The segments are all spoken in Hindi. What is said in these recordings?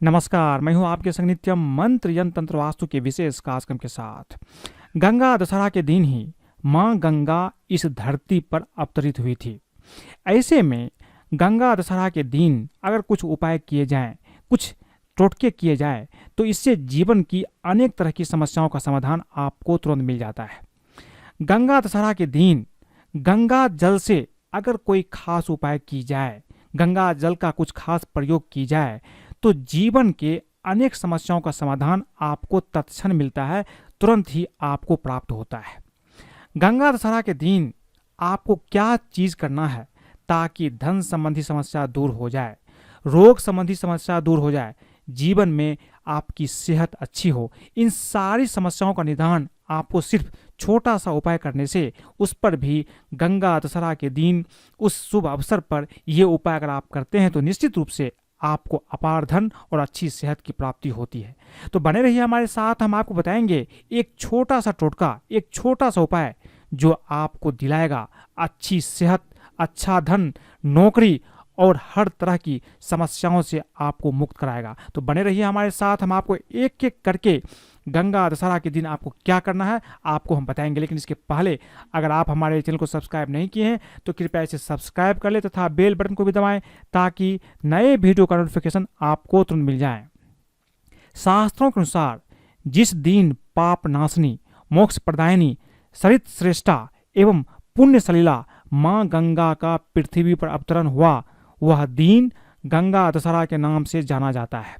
नमस्कार, मैं हूं आपके संग नित्यम मंत्र यंत्र तंत्र वास्तु के विशेष कार्यक्रम के साथ। गंगा दशहरा के दिन ही मां गंगा इस धरती पर अवतरित हुई थी। ऐसे में गंगा दशहरा के दिन अगर कुछ उपाय किए जाएं, कुछ टोटके किए जाएं, तो इससे जीवन की अनेक तरह की समस्याओं का समाधान आपको तुरंत मिल जाता है। गंगा दशहरा के दिन गंगा जल से अगर कोई खास उपाय की जाए, गंगा जल का कुछ खास प्रयोग की जाए, तो जीवन के अनेक समस्याओं का समाधान आपको तत्क्षण मिलता है, तुरंत ही आपको प्राप्त होता है। गंगा दशहरा के दिन आपको क्या चीज करना है ताकि धन संबंधी समस्या दूर हो जाए, रोग संबंधी समस्या दूर हो जाए, जीवन में आपकी सेहत अच्छी हो, इन सारी समस्याओं का निदान आपको सिर्फ छोटा सा उपाय करने से, उस पर भी गंगा दशहरा के दिन उस शुभ अवसर पर यह उपाय अगर आप करते हैं तो निश्चित रूप से आपको अपार धन और अच्छी सेहत की प्राप्ति होती है। तो बने रहिए हमारे साथ, हम आपको बताएंगे एक छोटा सा टोटका, एक छोटा सा उपाय जो आपको दिलाएगा अच्छी सेहत, अच्छा धन, नौकरी और हर तरह की समस्याओं से आपको मुक्त कराएगा। तो बने रहिए हमारे साथ, हम आपको एक एक करके गंगा दशहरा के दिन आपको क्या करना है आपको हम बताएंगे। लेकिन इसके पहले अगर आप हमारे चैनल को सब्सक्राइब नहीं किए हैं तो कृपया इसे सब्सक्राइब कर ले तथा बेल बटन को भी दबाएं ताकि नए वीडियो का नोटिफिकेशन आपको तुरंत मिल जाए। शास्त्रों के अनुसार जिस दिन पाप नाशनी, मोक्ष प्रदायिनी, सरित श्रेष्ठा एवं पुण्य सलीला मां गंगा का पृथ्वी पर अवतरण हुआ, वह दिन गंगा दशहरा के नाम से जाना जाता है।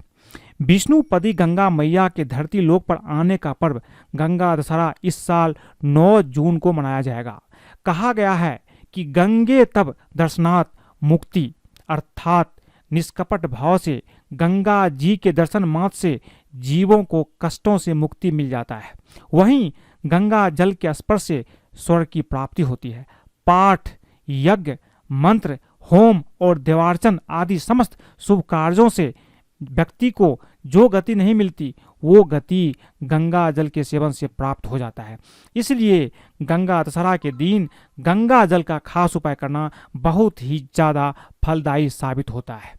विष्णुपदी गंगा मैया के धरती लोक पर आने का पर्व गंगा दशहरा इस साल 9 जून को मनाया जाएगा। कहा गया है कि गंगे तब दर्शनात् मुक्ति, अर्थात निष्कपट भाव से गंगा जी के दर्शन मात्र से जीवों को कष्टों से मुक्ति मिल जाता है। वहीं गंगा जल के स्पर्श से स्वर्ग की प्राप्ति होती है। पाठ, यज्ञ, मंत्र, होम और देवार्चन आदि समस्त शुभ कार्यों से व्यक्ति को जो गति नहीं मिलती, वो गति गंगा जल के सेवन से प्राप्त हो जाता है। इसलिए गंगा दशहरा के दिन गंगा जल का खास उपाय करना बहुत ही ज़्यादा फलदायी साबित होता है।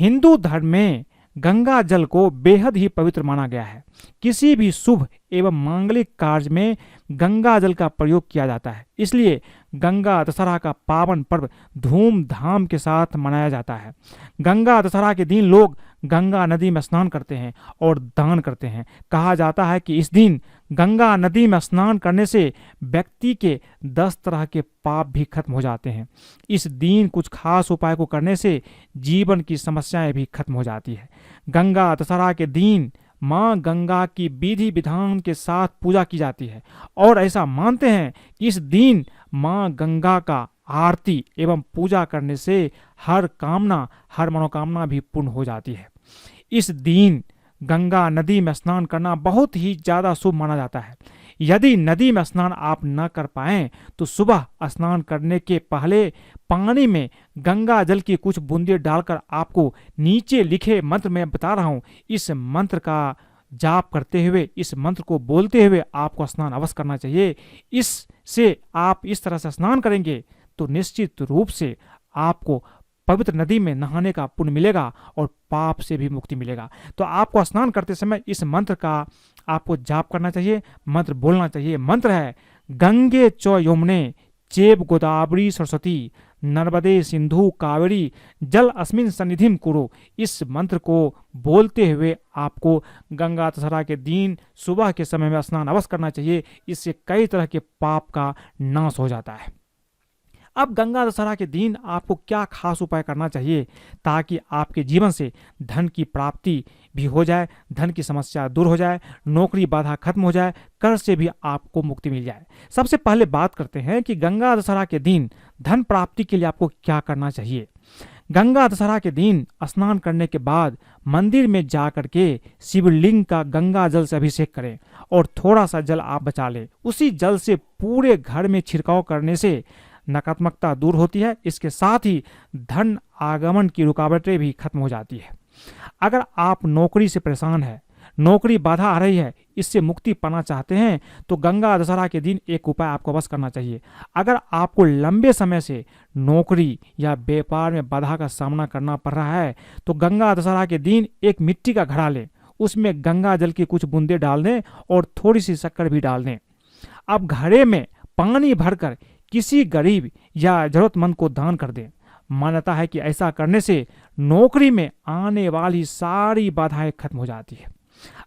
हिंदू धर्म में गंगा जल को बेहद ही पवित्र माना गया है। किसी भी शुभ एवं मांगलिक कार्य में गंगा जल का प्रयोग किया जाता है। इसलिए गंगा दशहरा का पावन पर्व धूमधाम के साथ मनाया जाता है। गंगा दशहरा के दिन लोग गंगा नदी में स्नान करते हैं और दान करते हैं। कहा जाता है कि इस दिन गंगा नदी में स्नान करने से व्यक्ति के 10 तरह के पाप भी खत्म हो जाते हैं। इस दिन कुछ खास उपाय को करने से जीवन की समस्याएं भी खत्म हो जाती है। गंगा दशहरा के दिन मां गंगा की विधि विधान के साथ पूजा की जाती है और ऐसा मानते हैं कि इस दिन मां गंगा का आरती एवं पूजा करने से हर कामना, हर मनोकामना भी पूर्ण हो जाती है। इस दिन गंगा नदी में स्नान करना बहुत ही ज़्यादा शुभ माना जाता है। यदि नदी में स्नान आप न कर पाएं तो सुबह स्नान करने के पहले पानी में गंगा जल की कुछ बूंदें डालकर आपको नीचे लिखे मंत्र में बता रहा हूँ, इस मंत्र का जाप करते हुए, इस मंत्र को बोलते हुए आपको स्नान अवश्य करना चाहिए। इससे आप इस तरह से स्नान करेंगे तो निश्चित रूप से आपको पवित्र नदी में नहाने का पुण्य मिलेगा और पाप से भी मुक्ति मिलेगा। तो आपको स्नान करते समय इस मंत्र का आपको जाप करना चाहिए, मंत्र बोलना चाहिए। मंत्र है गंगे च यमुने चेब गोदावरी सरस्वती नर्मदे सिंधु कावेरी जल अस्मिन सन्निधिम कुरु। इस मंत्र को बोलते हुए आपको गंगा दशहरा के दिन सुबह के समय में स्नान अवश्य करना चाहिए। इससे कई तरह के पाप का नाश हो जाता है। अब गंगा दशहरा के दिन आपको क्या खास उपाय करना चाहिए ताकि आपके जीवन से धन की प्राप्ति भी हो जाए, धन की समस्या दूर हो जाए, नौकरी बाधा खत्म हो जाए, कर्ज से भी आपको मुक्ति मिल जाए। सबसे पहले बात करते हैं कि गंगा दशहरा के दिन धन प्राप्ति के लिए आपको क्या करना चाहिए। गंगा दशहरा के दिन स्नान करने के बाद मंदिर में जा करके शिवलिंग का गंगा जल से अभिषेक करें और थोड़ा सा जल आप बचा लें। उसी जल से पूरे घर में छिड़काव करने से नकारात्मकता दूर होती है। इसके साथ ही धन आगमन की रुकावटें भी खत्म हो जाती है। अगर आप नौकरी से परेशान हैं, नौकरी बाधा आ रही है, इससे मुक्ति पाना चाहते हैं तो गंगा दशहरा के दिन एक उपाय आपको अवश्य करना चाहिए। अगर आपको लंबे समय से नौकरी या व्यापार में बाधा का सामना करना पड़ रहा है तो गंगा दशहरा के दिन एक मिट्टी का घड़ा लें, उसमें गंगा जल की कुछ बूंदे डाल दें और थोड़ी सी शक्कर भी डाल दें। अब घड़े में पानी भरकर किसी गरीब या जरूरतमंद को दान कर दें। मान्यता है कि ऐसा करने से नौकरी में आने वाली सारी बाधाएं खत्म हो जाती है।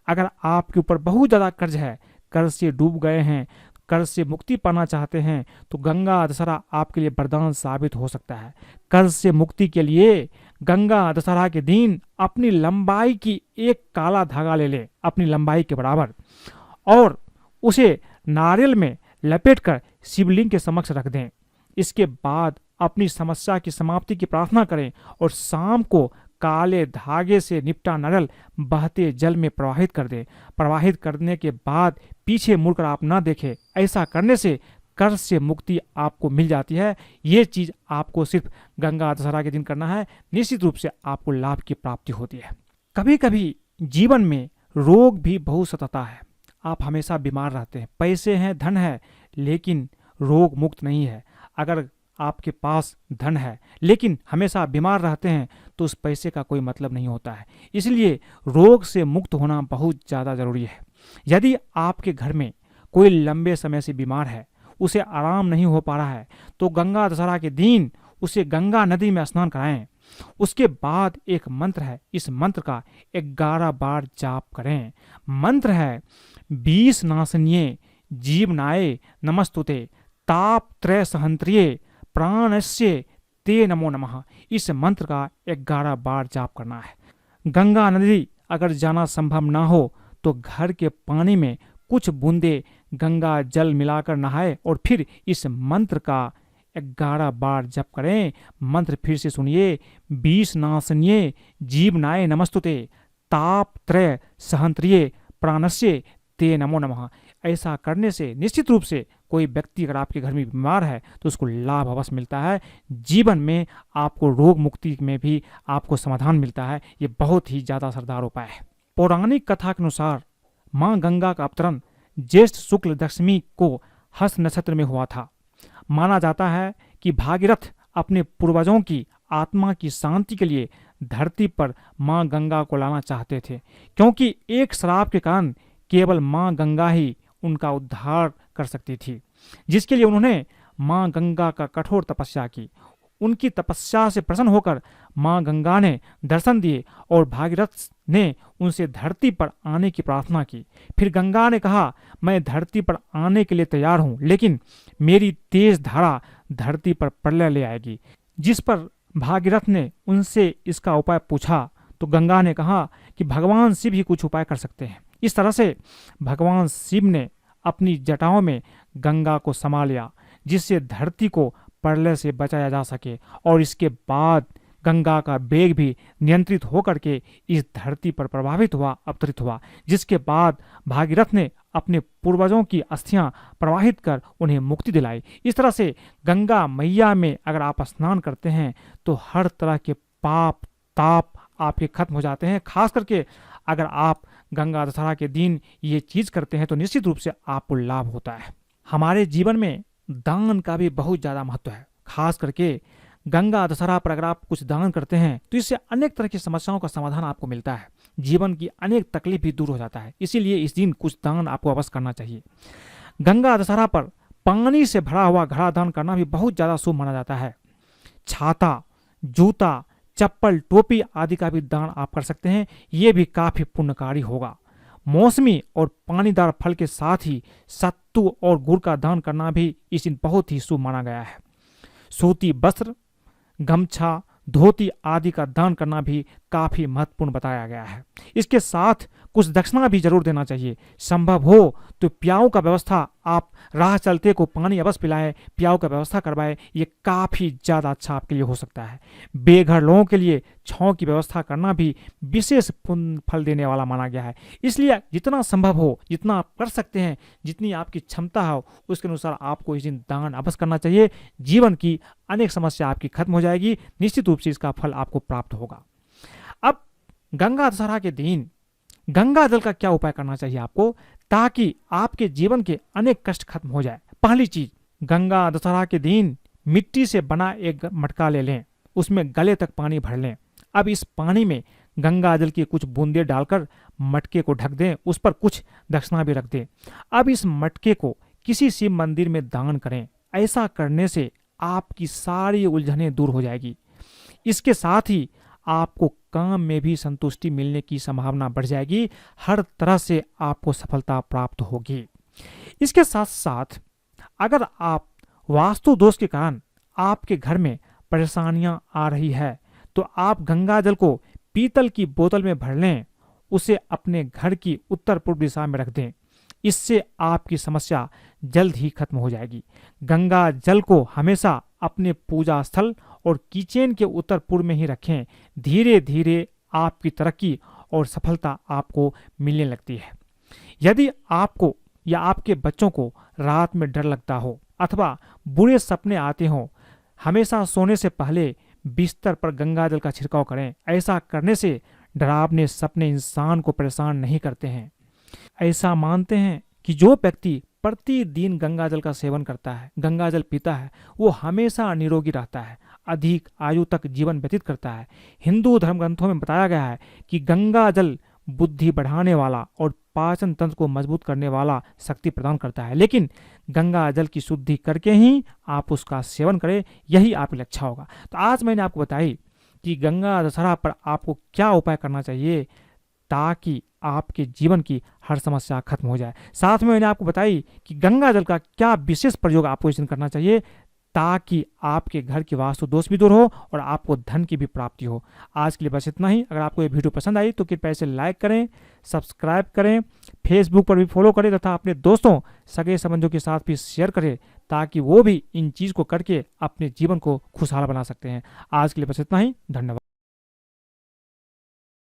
अगर आपके ऊपर बहुत ज़्यादा कर्ज है, कर्ज से डूब गए हैं, कर्ज से मुक्ति पाना चाहते हैं तो गंगा दशहरा आपके लिए वरदान साबित हो सकता है। कर्ज से मुक्ति के लिए गंगा दशहरा के दिन अपनी लंबाई की एक काला धागा ले लें, अपनी लंबाई के बराबर, और उसे नारियल में लपेटकर शिवलिंग के समक्ष रख दें। इसके बाद अपनी समस्या की समाप्ति की प्रार्थना करें और शाम को काले धागे से निपटा नारियल बहते जल में प्रवाहित कर दें। प्रवाहित करने के बाद पीछे मुड़कर आप ना देखें। ऐसा करने से कर्ज से मुक्ति आपको मिल जाती है। ये चीज़ आपको सिर्फ गंगा दशहरा के दिन करना है, निश्चित रूप से आपको लाभ की प्राप्ति होती है। कभी कभी जीवन में रोग भी बहुत सताता है, आप हमेशा बीमार रहते हैं, पैसे हैं, धन है, लेकिन रोग मुक्त नहीं है। अगर आपके पास धन है लेकिन हमेशा बीमार रहते हैं तो उस पैसे का कोई मतलब नहीं होता है। इसलिए रोग से मुक्त होना बहुत ज़्यादा ज़रूरी है। यदि आपके घर में कोई लंबे समय से बीमार है, उसे आराम नहीं हो पा रहा है, तो गंगा दशहरा के दिन उसे गंगा नदी में स्नान कराएं। उसके बाद एक मंत्र है, इस मंत्र का 11 बार जाप करें। मंत्र है 20 नाशन्ये जीवनाय नमस्तुते ताप त्रय सहंत्रिये प्राणस्य ते नमो नमः। इस मंत्र का 11 बार जाप करना है। गंगा नदी अगर जाना संभव ना हो तो घर के पानी में कुछ बूंदे गंगा जल मिलाकर नहाए और फिर इस मंत्र का 11 बार जप करें। मंत्र फिर से सुनिए, 20 नाशन्ये जीवनाय नमस्तुते ताप त्रय सहंत्रिये प्राणस्य ते नमो नमः। ऐसा करने से निश्चित रूप से कोई व्यक्ति अगर आपके घर में बीमार है तो उसको लाभ अवश्य मिलता है। जीवन में आपको रोग मुक्ति में भी आपको समाधान मिलता है। ये बहुत ही ज़्यादा असरदार उपाय है। पौराणिक कथा के अनुसार माँ गंगा का अवतरण ज्येष्ठ शुक्ल दशमी को हस्त नक्षत्र में हुआ था। माना जाता है कि भागीरथ अपने पूर्वजों की आत्मा की शांति के लिए धरती पर माँ गंगा को लाना चाहते थे, क्योंकि एक श्राप के कारण केवल माँ गंगा ही उनका उद्धार कर सकती थी, जिसके लिए उन्होंने माँ गंगा का कठोर तपस्या की। उनकी तपस्या से प्रसन्न होकर माँ गंगा ने दर्शन दिए और भागीरथ ने उनसे धरती पर आने की प्रार्थना की। फिर गंगा ने कहा, मैं धरती पर आने के लिए तैयार हूँ, लेकिन मेरी तेज धारा धरती पर प्रलय ले आएगी। जिस पर भागीरथ ने उनसे इसका उपाय पूछा तो गंगा ने कहा कि भगवान शिव ही कुछ उपाय कर सकते हैं। इस तरह से भगवान शिव ने अपनी जटाओं में गंगा को समा लिया, जिससे धरती को प्रलय से बचाया जा सके। और इसके बाद गंगा का वेग भी नियंत्रित होकर के इस धरती पर प्रभावित हुआ, अवतरित हुआ, जिसके बाद भागीरथ ने अपने पूर्वजों की अस्थियां प्रवाहित कर उन्हें मुक्ति दिलाई। इस तरह से गंगा मैया में अगर आप स्नान करते हैं तो हर तरह के पाप ताप आपके खत्म हो जाते हैं। खास करके अगर आप गंगा दशहरा के दिन ये चीज़ करते हैं तो निश्चित रूप से आपको लाभ होता है। हमारे जीवन में दान का भी बहुत ज़्यादा महत्व है। खास करके गंगा दशहरा पर अगर आप कुछ दान करते हैं तो इससे अनेक तरह की समस्याओं का समाधान आपको मिलता है, जीवन की अनेक तकलीफ भी दूर हो जाता है। इसीलिए इस दिन कुछ दान आपको अवश्य करना चाहिए। गंगा दशहरा पर पानी से भरा हुआ घड़ा दान करना भी बहुत ज़्यादा शुभ माना जाता है। छाता, जूता, चप्पल, टोपी आदि का भी दान आप कर सकते हैं, ये भी काफ़ी पुण्यकारी होगा। मौसमी और पानीदार फल के साथ ही सत्तू और गुड़ का दान करना भी इस दिन बहुत ही शुभ माना गया है। सूती वस्त्र, गमछा, धोती आदि का दान करना भी काफ़ी महत्वपूर्ण बताया गया है। इसके साथ कुछ दक्षिणा भी जरूर देना चाहिए। संभव हो तो प्याऊ का व्यवस्था, आप राह चलते को पानी अवश्य पिलाएं, प्याऊ का व्यवस्था करवाएं, ये काफ़ी ज़्यादा अच्छा आपके लिए हो सकता है। बेघर लोगों के लिए छांव की व्यवस्था करना भी विशेष पुण्य फल देने वाला माना गया है। इसलिए जितना संभव हो, जितना आप कर सकते हैं, जितनी आपकी क्षमता हो, उसके अनुसार आपको इस दिन दान अवश्य करना चाहिए। जीवन की अनेक समस्या आपकी खत्म हो जाएगी, निश्चित रूप से इसका फल आपको प्राप्त होगा। अब गंगा दशहरा के दिन गंगा जल का क्या उपाय करना चाहिए आपको ताकि आपके जीवन के अनेक कष्ट खत्म हो जाए। पहली चीज, गंगा दशहरा के दिन मिट्टी से बना एक मटका ले लें, उसमें गले तक पानी भर लें। अब इस पानी में गंगा जल की कुछ बूंदें डालकर मटके को ढक दें, उस पर कुछ दक्षिणा भी रख दें। अब इस मटके को किसी शिव मंदिर में दान करें। ऐसा करने से आपकी सारी उलझनें दूर हो जाएगी। इसके साथ ही आपको काम में भी संतुष्टि मिलने की संभावना बढ़ जाएगी, हर तरह से आपको सफलता प्राप्त होगी। इसके साथ साथ अगर आप वास्तु दोष के कारण आपके घर में परेशानियां आ रही है तो आप गंगा जल को पीतल की बोतल में भर लें, उसे अपने घर की उत्तर पूर्व दिशा में रख दें। इससे आपकी समस्या जल्द ही खत्म हो जाएगी। गंगा जल को हमेशा अपने पूजा स्थल और किचन के उत्तर पूर्व में ही रखें। धीरे धीरे आपकी तरक्की और सफलता आपको मिलने लगती है। यदि आपको या आपके बच्चों को रात में डर लगता हो अथवा बुरे सपने आते हों, हमेशा सोने से पहले बिस्तर पर गंगा जल का छिड़काव करें। ऐसा करने से डरावने सपने इंसान को परेशान नहीं करते हैं। ऐसा मानते हैं कि जो व्यक्ति प्रतिदिन गंगा जल का सेवन करता है, गंगा जल पीता है, वो हमेशा निरोगी रहता है, अधिक आयु तक जीवन व्यतीत करता है। हिंदू धर्म ग्रंथों में बताया गया है कि गंगा जल बुद्धि बढ़ाने वाला और पाचन तंत्र को मजबूत करने वाला शक्ति प्रदान करता है। लेकिन गंगा जल की शुद्धि करके ही आप उसका सेवन करें, यही आपके लिए अच्छा होगा। तो आज मैंने आपको बताई कि गंगा दशहरा पर आपको क्या उपाय करना चाहिए ताकि आपके जीवन की हर समस्या खत्म हो जाए। साथ में मैंने आपको बताई कि गंगा जल का क्या विशेष प्रयोग आपको इस दिन करना चाहिए ताकि आपके घर की वास्तु दोष भी दूर हो और आपको धन की भी प्राप्ति हो। आज के लिए बस इतना ही। अगर आपको ये वीडियो पसंद आई तो कृपया इसे लाइक करें, सब्सक्राइब करें, फेसबुक पर भी फॉलो करें तथा अपने दोस्तों सगे संबंधियों के साथ भी शेयर करें ताकि वो भी इन चीज़ को करके अपने जीवन को खुशहाल बना सकते हैं। आज के लिए बस इतना ही। धन्यवाद।